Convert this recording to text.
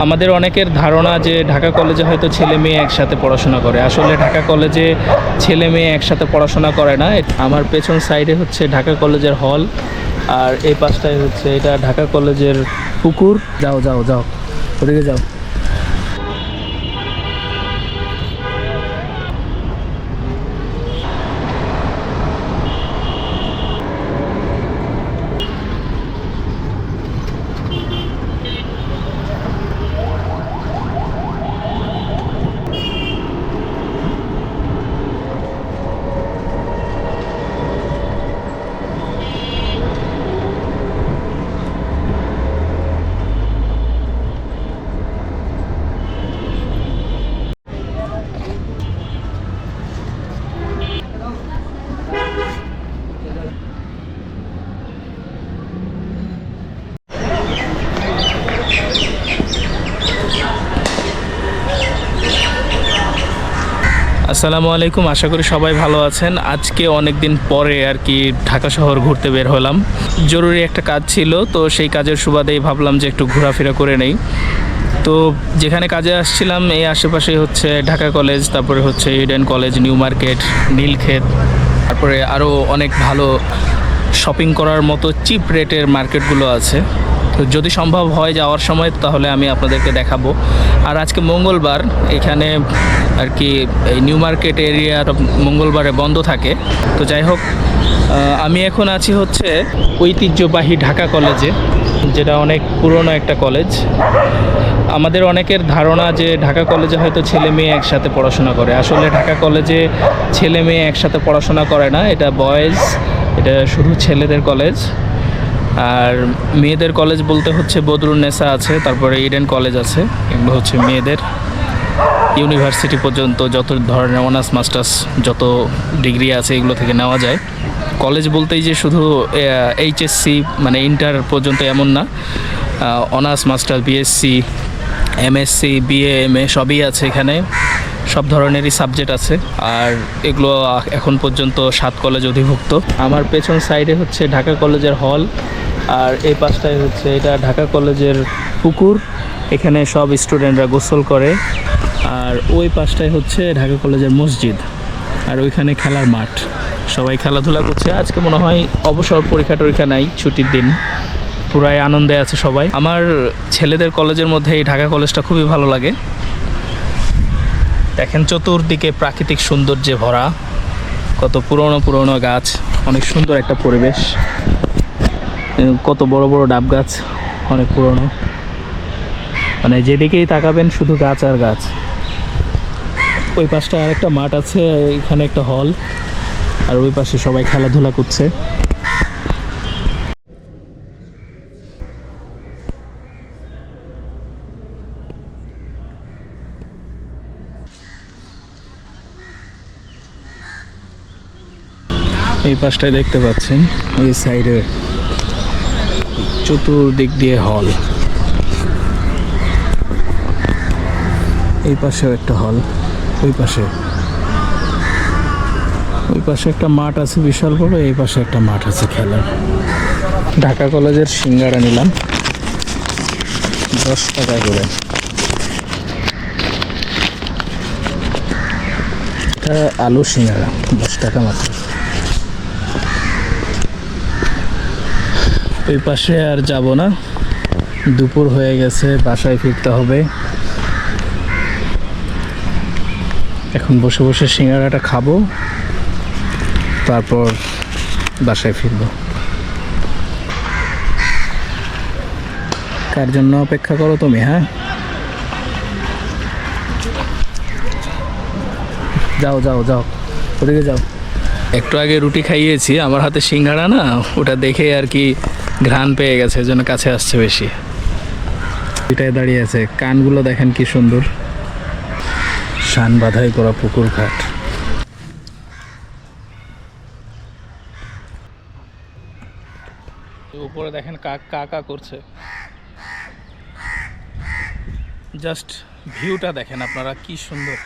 আমাদের অনেকের ধারণা যে ঢাকা কলেজে হয়তো ছেলে মেয়ে একসাথে পড়াশোনা করে, আসলে ঢাকা কলেজে ছেলে মেয়ে একসাথে পড়াশোনা করে না। আমার পেছন সাইডে হচ্ছে ঢাকা কলেজের হল, আর এই পাশটায় হচ্ছে এটা ঢাকা কলেজের পুকুর। যাও যাও যাও, ওদিকে যাও। আসসালামু আলাইকুম, আশা করি সবাই ভালো আছেন। আজকে অনেক দিন পরে আর কি ঢাকা শহর ঘুরতে বের হলাম। জরুরি একটা কাজ ছিল, তো সেই কাজের সুবাদেই ভাবলাম যে একটু ঘোরাফেরা করে নেই। তো যেখানে কাজে আসছিলাম এই আশেপাশে হচ্ছে ঢাকা কলেজ, তারপরে হচ্ছে Eden college, new market, Nilkhet, তারপরে আরও অনেক ভালো শপিং করার মতো চিপ রেটের মার্কেটগুলো আছে। তো যদি সম্ভব হয় যাওয়ার সময় তাহলে আমি আপনাদেরকে দেখাবো। আর আজকে মঙ্গলবার, এখানে আর কি এই নিউ মার্কেট এরিয়ার মঙ্গলবারে বন্ধ থাকে। তো যাই হোক, আমি এখন আছি হচ্ছে ঐতিহ্যবাহী ঢাকা কলেজে, যেটা অনেক পুরনো একটা কলেজ। আমাদের অনেকের ধারণা যে ঢাকা কলেজে হয়তো ছেলে মেয়ে একসাথে পড়াশোনা করে, আসলে ঢাকা কলেজে ছেলে মেয়ে একসাথে পড়াশোনা করে না। এটা বয়েজ, এটা শুধু ছেলেদের কলেজ। আর মেয়েদের কলেজ বলতে হচ্ছে বদরুন্নেসা আছে, তারপরে ইডেন কলেজ আছে, এগুলো হচ্ছে মেয়েদের। ইউনিভার্সিটি পর্যন্ত যত ধরনের অনার্স মাস্টার্স যত ডিগ্রি আছে এগুলো থেকে নেওয়া যায়। কলেজ বলতেই যে শুধু এইচএসসি মানে ইন্টার পর্যন্ত এমন না, honours master, BSc, MSc, BA, MA সবই আছে এখানে, সব ধরনেরই সাবজেক্ট আছে। আর এগুলো এখন পর্যন্ত 7 কলেজ অধিভুক্ত। আমার পেছন সাইডে হচ্ছে ঢাকা কলেজের হল, আর এই পাশটায় হচ্ছে এটা ঢাকা কলেজের পুকুর, এখানে সব স্টুডেন্টরা গোসল করে। আর ওই পাশটায় হচ্ছে ঢাকা কলেজের মসজিদ, আর ওইখানে খেলার মাঠ, সবাই খেলাধুলা করছে। আজকে মনে হয় অবসর পরীক্ষা টরীক্ষা নাই, ছুটির দিন, পুরাই আনন্দে আছে সবাই। আমার ছেলেদের কলেজের মধ্যে এই ঢাকা কলেজটা খুবই ভালো লাগে। দেখেন চতুর্দিকে প্রাকৃতিক সৌন্দর্যে ভরা, কত পুরনো পুরনো গাছ, অনেক সুন্দর একটা পরিবেশ। কত বড় বড় ডাব গাছ, অনেক পুরনো, মানে যেদিকেই তাকাবেন শুধু গাছ আর গাছ। ওই পাশটা আর একটা মাঠ আছে, এখানে একটা হল, আর ওই পাশে সবাই খেলাধুলা করছে। এই পাশটায় দেখতে পাচ্ছেন, এই সাইডে চতুর্দিক দিয়ে হল, এই পাশেও একটা হল, ওই পাশে একটা মাঠ আছে বিশাল বড়, এই পাশে একটা মাঠ আছে খেলার। ঢাকা কলেজের সিঙ্গারা নিলাম 10 টাকা করে। এটা আলু সিঙ্গারা 10 টাকা মাত্র। ওই পাশে আর যাব না, দুপুর হয়ে গেছে, বাসায় ফিরতে হবে। এখন বসে বসে সিঙ্গারাটা খাবো, তারপর বাসায় ফিরবো। কার জন্য অপেক্ষা করো তুমি? হ্যাঁ, যাও যাও যাও, ওদিকে যাও। একটু আগে রুটি খাইয়েছি, আমার হাতে সিঙ্গারা না, ওটা দেখে আর কি ঘ্রাণ পেয়ে গেছে, এর জন্য কাছে আসছে বেশি। এটাই দাঁড়িয়ে আছে, কানগুলো দেখেন কি সুন্দর, শান বাঁধাই করা পুকুর ঘাট। উপরে দেখেন কাক কা করছে, জাস্ট ভিউটা দেখেন আপনারা কি সুন্দর।